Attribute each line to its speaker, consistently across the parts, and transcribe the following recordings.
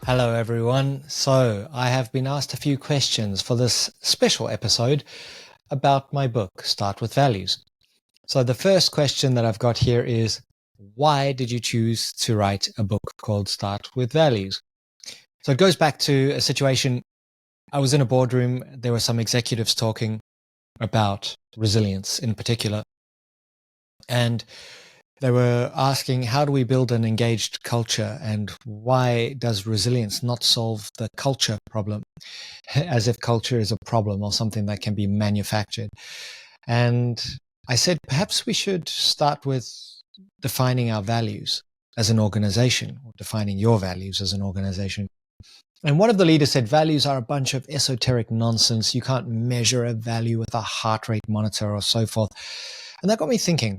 Speaker 1: Hello, everyone. So, I have been asked a few questions for this special episode about my book, Start with Values. So, the first question that I've got here is, why did you choose to write a book called Start with Values? So, it goes back to a situation. I was in a boardroom. There were some executives talking about resilience in particular. And they were asking, how do we build an engaged culture, and why does resilience not solve the culture problem? As if culture is a problem or something that can be manufactured. And I said, perhaps we should start with defining our values as an organization, or defining your values as an organization. And one of the leaders said, values are a bunch of esoteric nonsense. You can't measure a value with a heart rate monitor or so forth. And that got me thinking,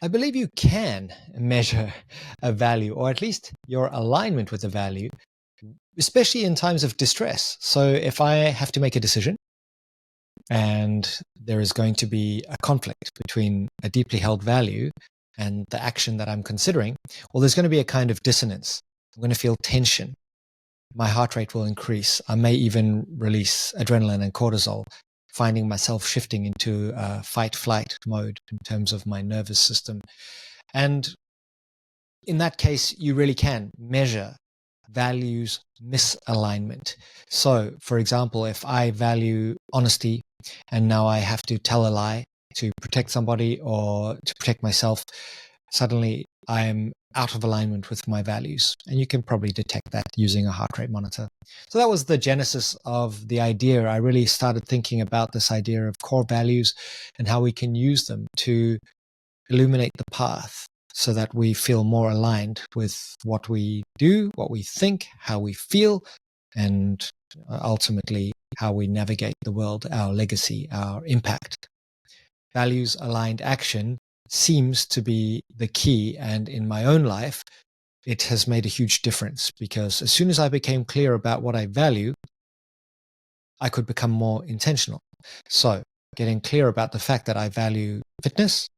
Speaker 1: I believe you can measure a value, or at least your alignment with a value, especially in times of distress. So if I have to make a decision and there is going to be a conflict between a deeply held value and the action that I'm considering, well, there's going to be a kind of dissonance. I'm going to feel tension. My heart rate will increase. I may even release adrenaline and cortisol, finding myself shifting into a fight-flight mode in terms of my nervous system. And in that case, you really can measure values misalignment. So, for example, if I value honesty and now I have to tell a lie to protect somebody or to protect myself, suddenly I am out of alignment with my values. And you can probably detect that using a heart rate monitor. So that was the genesis of the idea. I really started thinking about this idea of core values and how we can use them to illuminate the path so that we feel more aligned with what we do, what we think, how we feel, and ultimately how we navigate the world, our legacy, our impact. Values aligned action seems to be the key. And in my own life, it has made a huge difference, because as soon as I became clear about what I value, I could become more intentional. So getting clear about the fact that I value fitness,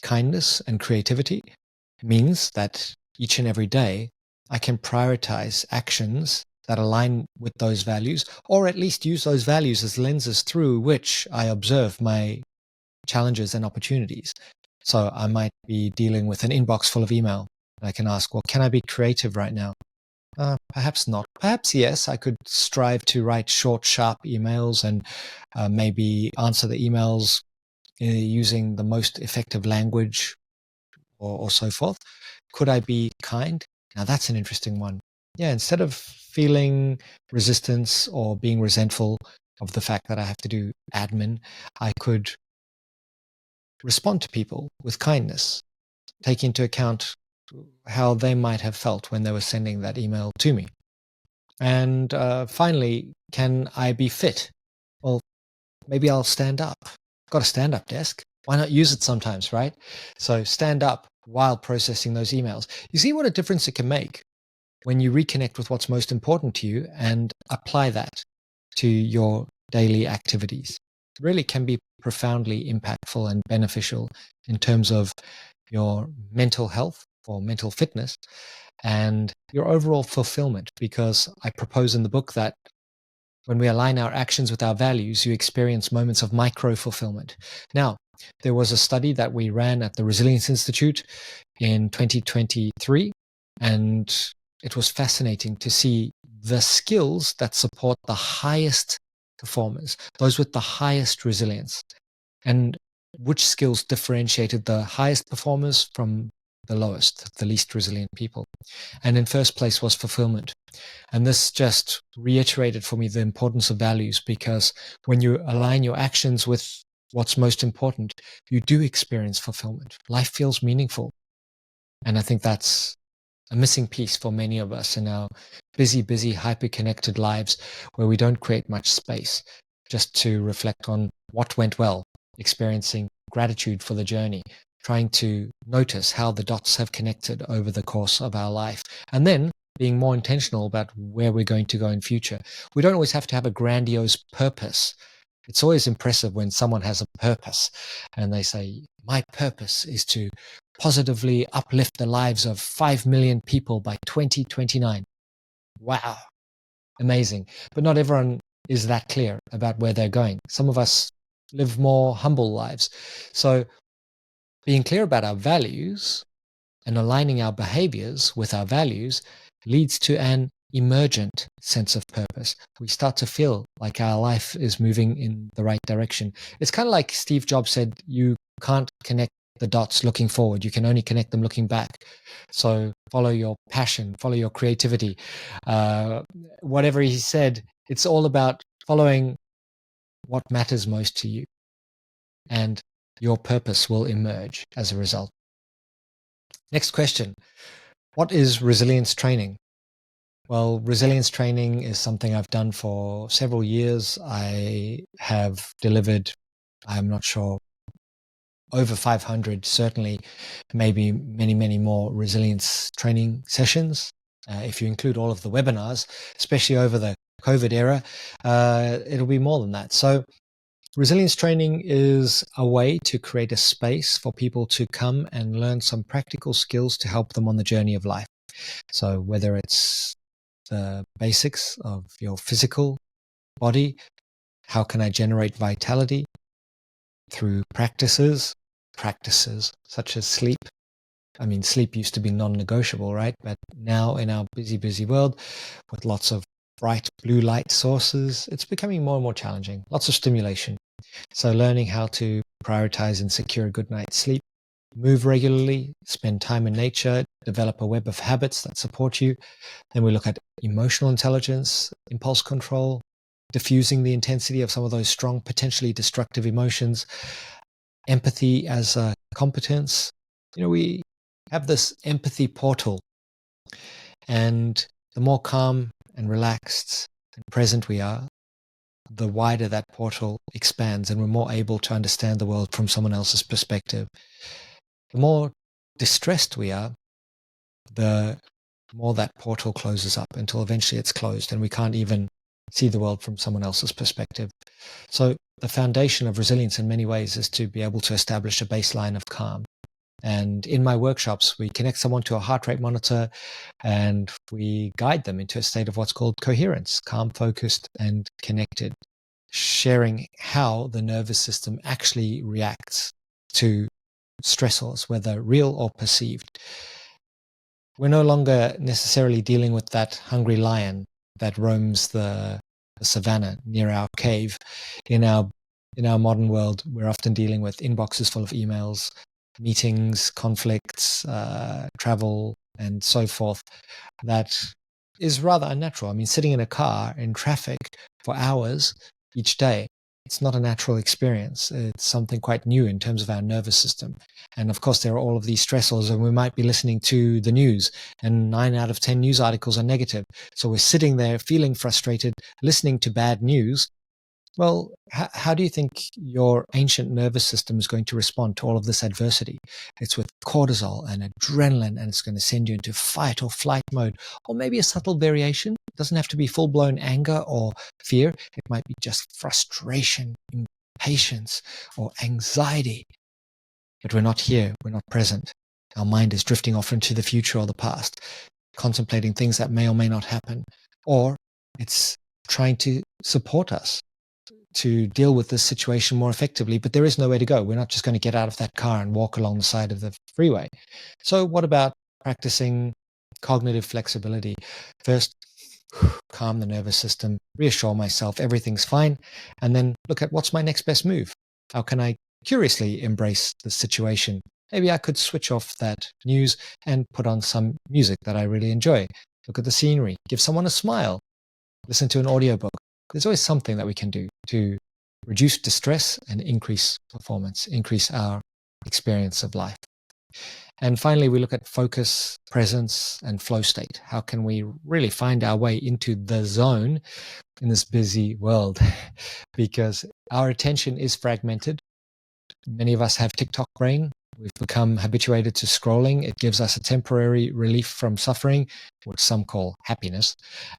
Speaker 1: kindness, and creativity means that each and every day I can prioritize actions that align with those values, or at least use those values as lenses through which I observe my challenges and opportunities. So I might be dealing with an inbox full of email. I can ask, well, can I be creative right now? Perhaps not. Perhaps yes, I could strive to write short, sharp emails and maybe answer the emails using the most effective language or so forth. Could I be kind? Now that's an interesting one. Yeah, instead of feeling resistance or being resentful of the fact that I have to do admin, I could respond to people with kindness, take into account how they might have felt when they were sending that email to me. And finally, can I be fit? Well, maybe I'll stand up. I've got a stand-up desk. Why not use it sometimes, right? So stand up while processing those emails. You see what a difference it can make when you reconnect with what's most important to you and apply that to your daily activities. It really can be profoundly impactful and beneficial in terms of your mental health or mental fitness and your overall fulfillment, because I propose in the book that when we align our actions with our values, you experience moments of micro fulfillment. Now, there was a study that we ran at the Resilience Institute in 2023, and it was fascinating to see the skills that support the highest performers, those with the highest resilience, and which skills differentiated the highest performers from the lowest, the least resilient people. And in first place was fulfillment. And this just reiterated for me the importance of values, because when you align your actions with what's most important, you do experience fulfillment. Life feels meaningful. And I think that's a missing piece for many of us in our busy, hyper-connected lives, where we don't create much space just to reflect on what went well, experiencing gratitude for the journey, trying to notice how the dots have connected over the course of our life, and then being more intentional about where we're going to go in future. We don't always have to have a grandiose purpose. It's always impressive when someone has a purpose and they say, my purpose is to positively uplift the lives of 5 million people by 2029. wow, amazing. But not everyone is that clear about where they're going. Some of us live more humble lives. So being clear about our values and aligning our behaviors with our values leads to an emergent sense of purpose. We start to feel like our life is moving in the right direction. It's kind of like Steve Jobs said, you can't connect the dots looking forward. You can only connect them looking back. So follow your passion, follow your creativity. Whatever he said, it's all about following what matters most to you. And your purpose will emerge as a result. Next question. What is resilience training? Well, resilience training is something I've done for several years. I have delivered, I'm not sure, over 500, certainly maybe many, many more resilience training sessions. If you include all of the webinars, especially over the COVID era, it'll be more than that. So resilience training is a way to create a space for people to come and learn some practical skills to help them on the journey of life. So whether it's the basics of your physical body, how can I generate vitality through practices such as sleep. I mean, sleep used to be non-negotiable, right? But now in our busy, busy world with lots of bright blue light sources, it's becoming more and more challenging. Lots of stimulation. So learning how to prioritize and secure a good night's sleep, move regularly, spend time in nature, develop a web of habits that support you. Then we look at emotional intelligence, impulse control, diffusing the intensity of some of those strong, potentially destructive emotions, empathy as a competence. We have this empathy portal, and the more calm and relaxed and present we are, the wider that portal expands, and we're more able to understand the world from someone else's perspective. The more distressed we are, the more that portal closes up until eventually it's closed and we can't even see the world from someone else's perspective. So the foundation of resilience in many ways is to be able to establish a baseline of calm. And in my workshops, we connect someone to a heart rate monitor and we guide them into a state of what's called coherence, calm, focused, and connected, sharing how the nervous system actually reacts to stressors, whether real or perceived. We're no longer necessarily dealing with that hungry lion that roams the savannah near our cave. In our modern world, we're often dealing with inboxes full of emails, meetings, conflicts, travel, and so forth. That is rather unnatural. I mean, sitting in a car in traffic for hours each day, it's not a natural experience. It's something quite new in terms of our nervous system. And of course, there are all of these stressors, and we might be listening to the news, and 9 out of 10 news articles are negative. So we're sitting there feeling frustrated, listening to bad news. Well, how do you think your ancient nervous system is going to respond to all of this adversity? It's with cortisol and adrenaline, and it's going to send you into fight or flight mode, or maybe a subtle variation. It doesn't have to be full-blown anger or fear. It might be just frustration, impatience, or anxiety. But we're not here. We're not present. Our mind is drifting off into the future or the past, contemplating things that may or may not happen, or it's trying to support us to deal with this situation more effectively, but there is nowhere to go. We're not just going to get out of that car and walk along the side of the freeway. So what about practicing cognitive flexibility? First, calm the nervous system, reassure myself everything's fine, and then look at what's my next best move. How can I curiously embrace the situation? Maybe I could switch off that news and put on some music that I really enjoy. Look at the scenery, give someone a smile, listen to an audiobook. There's always something that we can do to reduce distress and increase performance, increase our experience of life. And finally, we look at focus, presence, and flow state. How can we really find our way into the zone in this busy world? Because our attention is fragmented. Many of us have TikTok brain. We've become habituated to scrolling. It gives us a temporary relief from suffering, which some call happiness.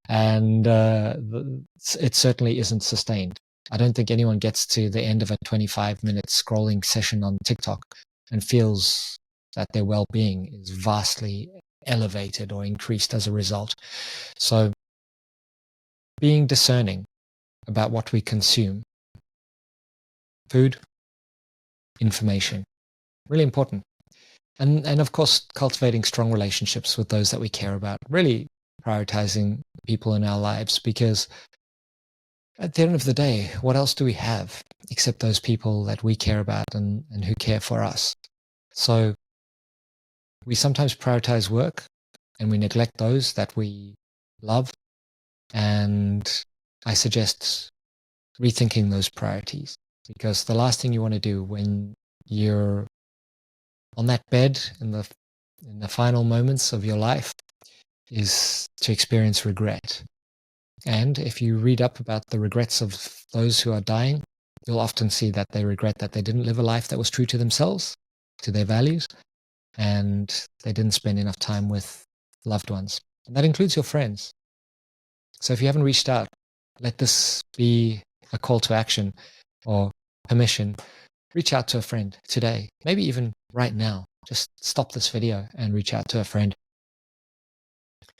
Speaker 1: And it certainly isn't sustained. I don't think anyone gets to the end of a 25-minute scrolling session on TikTok and feels that their well-being is vastly elevated or increased as a result. So being discerning about what we consume. Food, information, really important. And of course, cultivating strong relationships with those that we care about, really prioritizing people in our lives, because at the end of the day, what else do we have except those people that we care about and who care for us? So we sometimes prioritize work and we neglect those that we love. And I suggest rethinking those priorities, because the last thing you want to do when you're on that bed in the final moments of your life is to experience regret. And if you read up about the regrets of those who are dying, you'll often see that they regret that they didn't live a life that was true to themselves, to their values, and they didn't spend enough time with loved ones. And that includes your friends. So if you haven't reached out, let this be a call to action or permission. Reach out to a friend today, maybe even right now. Just stop this video and reach out to a friend.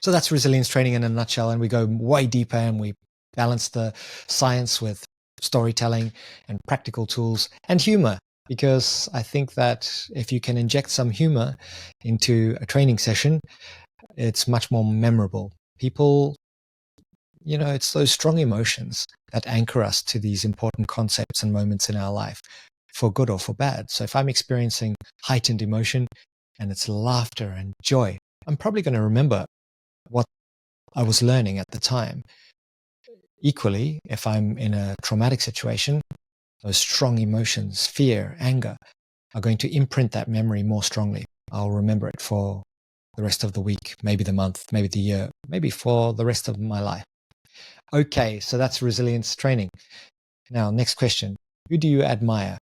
Speaker 1: So that's resilience training in a nutshell, and we go way deeper and we balance the science with storytelling and practical tools and humor, because I think that if you can inject some humor into a training session, it's much more memorable. People, it's those strong emotions that anchor us to these important concepts and moments in our life, for good or for bad. So if I'm experiencing heightened emotion and it's laughter and joy, I'm probably going to remember what I was learning at the time. Equally, if I'm in a traumatic situation, those strong emotions, fear, anger, are going to imprint that memory more strongly. I'll remember it for the rest of the week, maybe the month, maybe the year, maybe for the rest of my life. Okay, so that's resilience training. Now, next question. Who do you admire?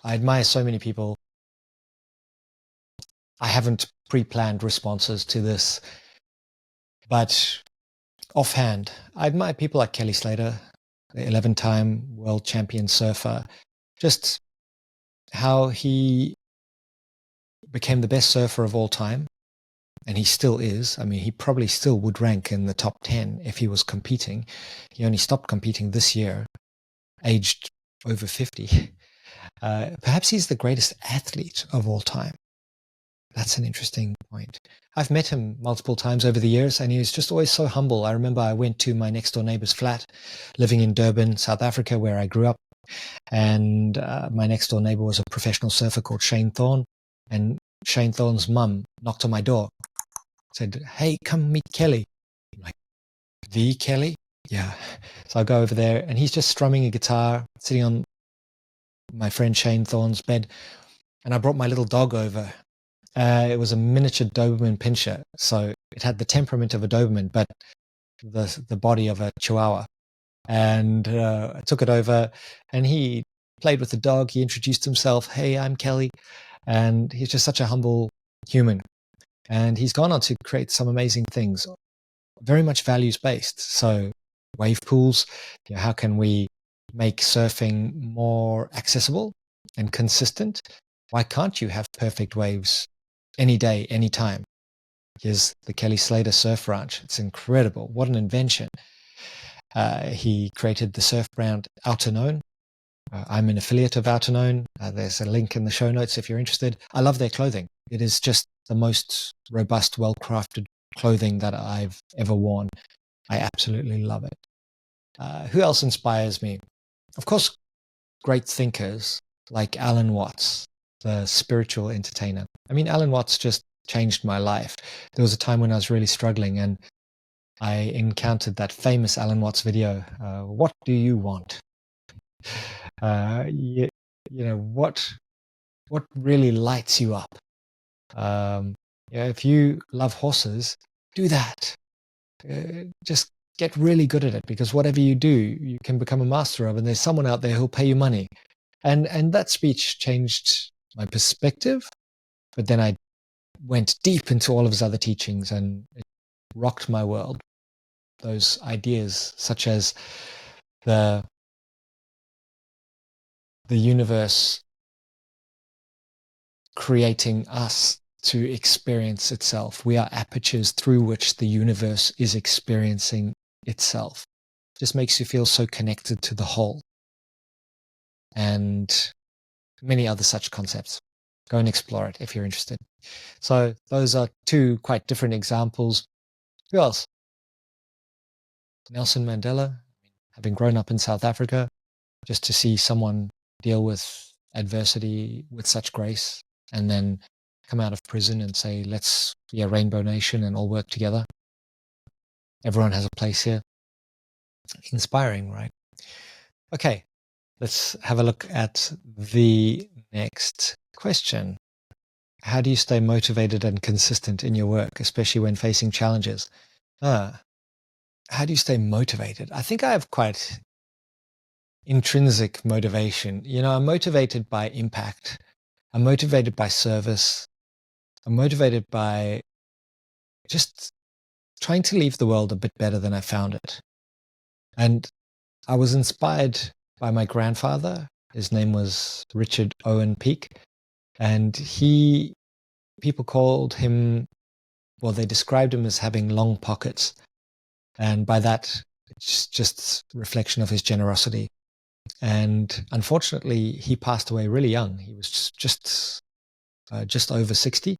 Speaker 1: I admire so many people. I haven't pre-planned responses to this, but offhand, I admire people like Kelly Slater, the 11-time world champion surfer, just how he became the best surfer of all time. And he still is. I mean, he probably still would rank in the top 10 if he was competing. He only stopped competing this year, aged over 50. Perhaps he's the greatest athlete of all time. That's an interesting point. I've met him multiple times over the years, and he was just always so humble. I remember I went to my next door neighbor's flat, living in Durban, South Africa, where I grew up. And my next door neighbor was a professional surfer called Shane Thorne. And Shane Thorne's mum knocked on my door, said, "Hey, come meet Kelly." I'm like, "The Kelly?" Yeah. So I go over there, and he's just strumming a guitar, sitting on my friend Shane Thorne's bed. And I brought my little dog over. It was a miniature Doberman Pinscher, so it had the temperament of a Doberman, but the body of a Chihuahua. And I took it over, and he played with the dog. He introduced himself. "Hey, I'm Kelly." And he's just such a humble human. And he's gone on to create some amazing things, very much values-based. So wave pools, how can we make surfing more accessible and consistent? Why can't you have perfect waves any day, any time? Here's the Kelly Slater Surf Ranch. It's incredible. What an invention. He created the surf brand Outerknown. I'm an affiliate of Outerknown. There's a link in the show notes if you're interested. I love their clothing. It is just the most robust, well-crafted clothing that I've ever worn. I absolutely love it. Who else inspires me? Of course, great thinkers like Alan Watts, the spiritual entertainer. I mean, Alan Watts just changed my life. There was a time when I was really struggling, and I encountered that famous Alan Watts video, "What do you want?" What really lights you up? If you love horses, do that. Just get really good at it, because whatever you do, you can become a master of, and there's someone out there who'll pay you money. And that speech changed my perspective, but then I went deep into all of his other teachings, and it rocked my world. Those ideas, such as the universe creating us to experience itself. We are apertures through which the universe is experiencing itself. Just makes you feel so connected to the whole. And many other such concepts. Go and explore it if you're interested. So those are two quite different examples. Who else? Nelson Mandela, having grown up in South Africa, just to see someone deal with adversity with such grace and then come out of prison and say, let's be a rainbow nation and all work together. Everyone has a place here. Inspiring, right? Okay, let's have a look at the next question. How do you stay motivated and consistent in your work, especially when facing challenges? How do you stay motivated? I think I have quite intrinsic motivation. I'm motivated by impact. I'm motivated by service. I'm motivated by just trying to leave the world a bit better than I found it. And I was inspired by my grandfather. His name was Richard Owen Peake. And people called him, well, they described him as having long pockets. And by that, it's just a reflection of his generosity. And unfortunately, he passed away really young. He was just over 60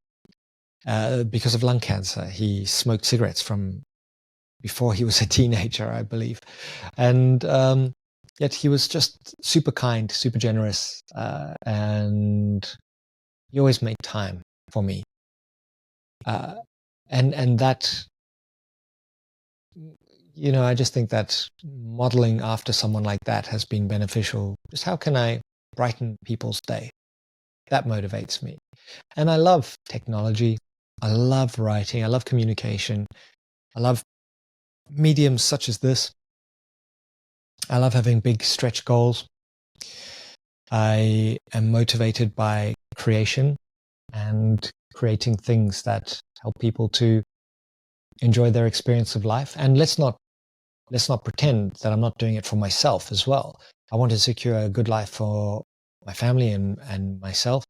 Speaker 1: because of lung cancer. He smoked cigarettes from before he was a teenager, I believe. And yet he was just super kind, super generous. And he always made time for me. And that, I just think that modeling after someone like that has been beneficial. Just how can I brighten people's day? That motivates me. And I love technology. I love writing. I love communication. I love mediums such as this. I love having big stretch goals. I am motivated by creation and creating things that help people to enjoy their experience of life. And let's not pretend that I'm not doing it for myself as well. I want to secure a good life for my family and myself,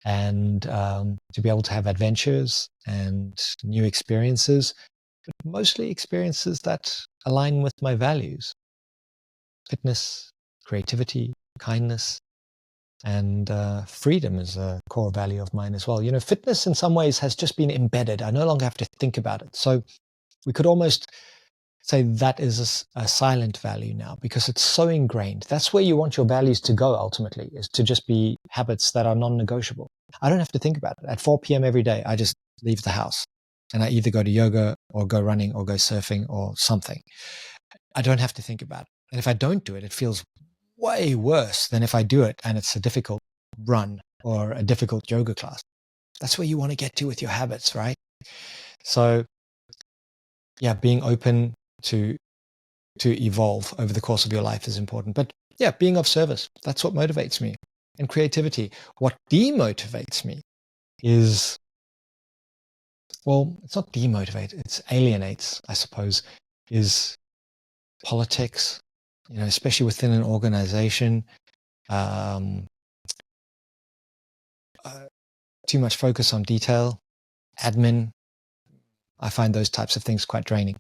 Speaker 1: and to be able to have adventures and new experiences, but mostly experiences that align with my values: fitness, creativity, kindness, and freedom is a core value of mine as well. Fitness in some ways has just been embedded. I no longer have to think about it. So we could almost say that is a silent value now, because it's so ingrained. That's where you want your values to go ultimately, is to just be habits that are non-negotiable. I don't have to think about it. At 4 p.m. every day, I just leave the house and I either go to yoga or go running or go surfing or something. I don't have to think about it. And if I don't do it, it feels way worse than if I do it and it's a difficult run or a difficult yoga class. That's where you want to get to with your habits, right? So yeah, being open to evolve over the course of your life is important. But yeah, being of service, that's what motivates me. And creativity. What demotivates me is, well, it's not demotivate, it's alienates, I suppose, is politics, especially within an organization. Too much focus on detail, admin. I find those types of things quite draining.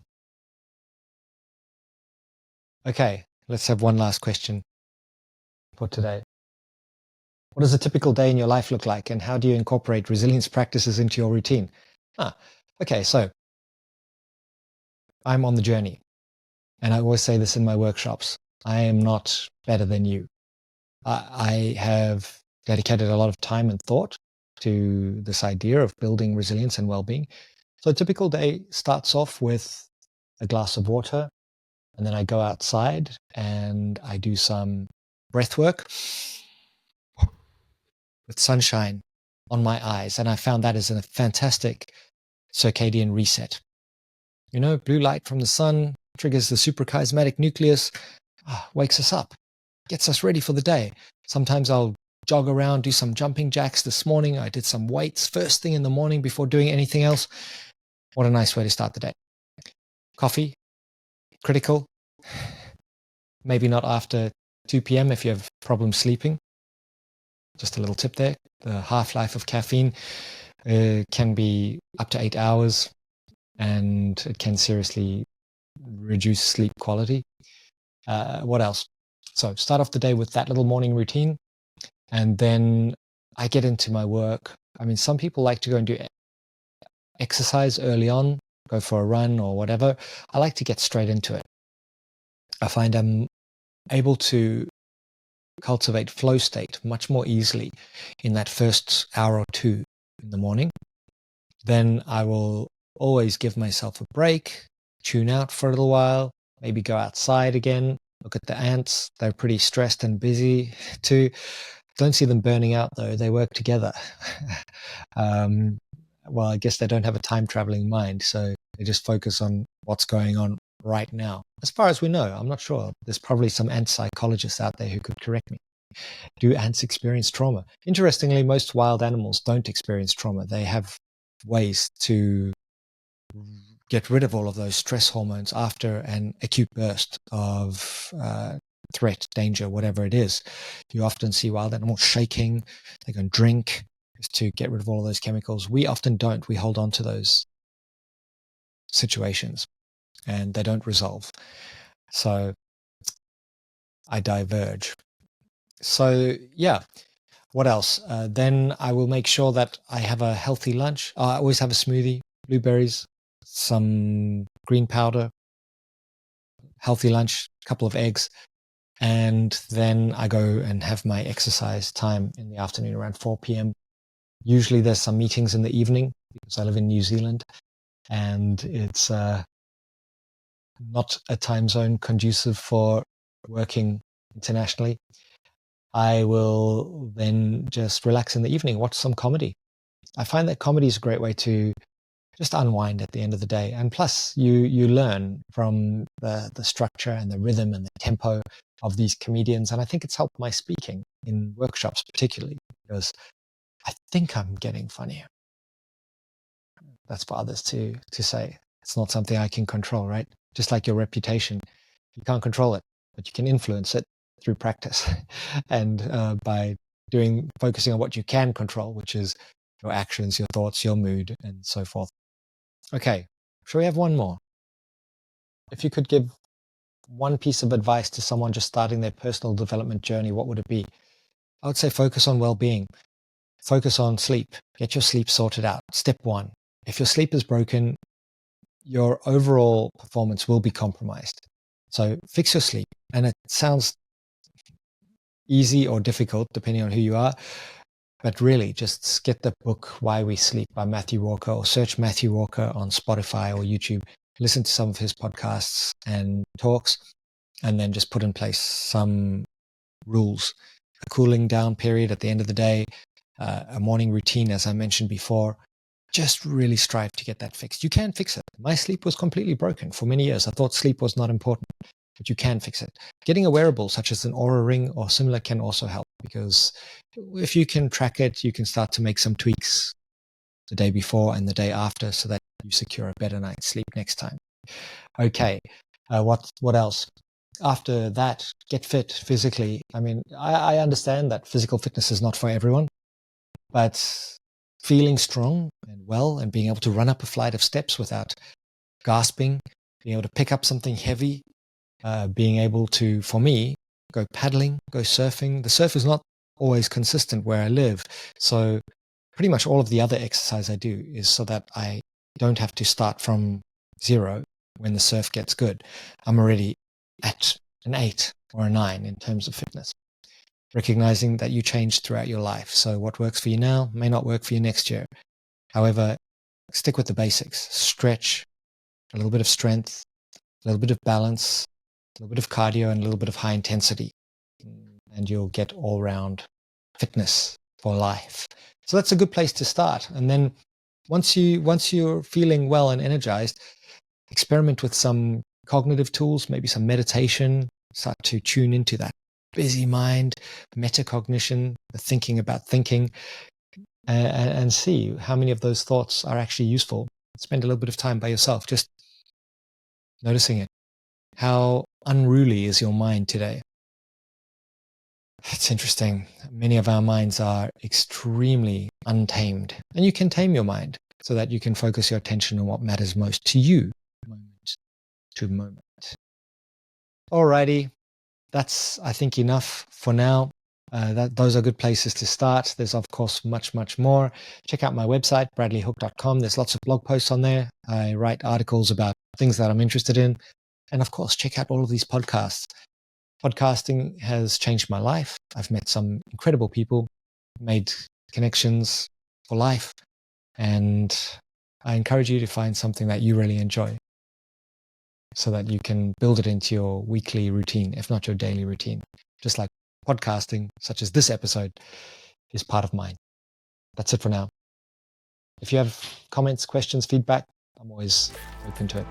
Speaker 1: Okay, let's have one last question for today. What does a typical day in your life look like, and how do you incorporate resilience practices into your routine? Okay, so I'm on the journey, and I always say this in my workshops. I am not better than you. I have dedicated a lot of time and thought to this idea of building resilience and well-being. So a typical day starts off with a glass of water, and then I go outside and I do some breath work with sunshine on my eyes. And I found that is a fantastic circadian reset. Blue light from the sun triggers the suprachiasmatic nucleus, wakes us up, gets us ready for the day. Sometimes I'll jog around, do some jumping jacks. This morning I did some weights first thing in the morning before doing anything else. What a nice way to start the day. Coffee, critical. Maybe not after 2 p.m. if you have problems sleeping. Just a little tip there. The half-life of caffeine can be up to 8 hours, and it can seriously reduce sleep quality. What else? So start off the day with that little morning routine, and then I get into my work. I mean, some people like to go and do exercise early on, go for a run or whatever. I like to get straight into it. I find I'm able to cultivate flow state much more easily in that first hour or two in the morning. Then I will always give myself a break, tune out for a little while, maybe go outside again, look at the ants. They're pretty stressed and busy too. Don't see them burning out though. They work together. Well, I guess they don't have a time traveling mind, so they just focus on what's going on right now. As far as we know, I'm not sure. There's probably some ant psychologists out there who could correct me. Do ants experience trauma? Interestingly, most wild animals don't experience trauma. They have ways to get rid of all of those stress hormones after an acute burst of threat, danger, whatever it is. You often see wild animals shaking. They go and drink to get rid of all of those chemicals. We often don't. We hold on to those situations and they don't resolve. So I diverge. So yeah, what else? Then I will make sure that I have a healthy lunch. I always have a smoothie, blueberries, some green powder, healthy lunch, a couple of eggs. And then I go and have my exercise time in the afternoon around 4 p.m. Usually there's some meetings in the evening because I live in New Zealand and it's not a time zone conducive for working internationally. I will then just relax in the evening, watch some comedy. I find that comedy is a great way to just unwind at the end of the day. And plus you learn from the structure and the rhythm and the tempo of these comedians. And I think it's helped my speaking in workshops particularly because I think I'm getting funnier. That's for others to say. It's not something I can control, right? Just like your reputation. You can't control it, but you can influence it through practice and by focusing on what you can control, which is your actions, your thoughts, your mood, and so forth. Okay, shall we have one more? If you could give one piece of advice to someone just starting their personal development journey, what would it be? I would say focus on well-being. Focus on sleep. Get your sleep sorted out. Step one. If your sleep is broken, your overall performance will be compromised. So fix your sleep. And it sounds easy or difficult depending on who you are. But really, just get the book Why We Sleep by Matthew Walker or search Matthew Walker on Spotify or YouTube. Listen to some of his podcasts and talks, and then just put in place some rules. A cooling down period at the end of the day, a morning routine, as I mentioned before. Just really strive to get that fixed. You can fix it. My sleep was completely broken for many years. I thought sleep was not important, but you can fix it. Getting a wearable such as an Oura Ring or similar can also help because if you can track it, you can start to make some tweaks the day before and the day after so that you secure a better night's sleep next time. Okay, what else? After that, get fit physically. I mean, I understand that physical fitness is not for everyone, but feeling strong and well and being able to run up a flight of steps without gasping, being able to pick up something heavy, being able to, for me, go paddling, go surfing. The surf is not always consistent where I live. So pretty much all of the other exercise I do is so that I don't have to start from zero when the surf gets good. I'm already at an 8 or a 9 in terms of fitness. Recognizing that you change throughout your life. So what works for you now may not work for you next year. However, stick with the basics. Stretch, a little bit of strength, a little bit of balance, a little bit of cardio, and a little bit of high intensity. And you'll get all-round fitness for life. So that's a good place to start. And then once you're feeling well and energized, experiment with some cognitive tools, maybe some meditation, start to tune into that busy mind, metacognition, the thinking about thinking, and see how many of those thoughts are actually useful. Spend a little bit of time by yourself, just noticing it. How unruly is your mind today? It's interesting. Many of our minds are extremely untamed, and you can tame your mind so that you can focus your attention on what matters most to you, moment to moment. Alrighty, that's, I think, enough for now. Those are good places to start. There's, of course, much, much more. Check out my website, bradleyhook.com. There's lots of blog posts on there. I write articles about things that I'm interested in. And of course, check out all of these podcasts. Podcasting has changed my life. I've met some incredible people, made connections for life, and I encourage you to find something that you really enjoy so that you can build it into your weekly routine, if not your daily routine. Just like podcasting, such as this episode, is part of mine. That's it for now. If you have comments, questions, feedback, I'm always open to it.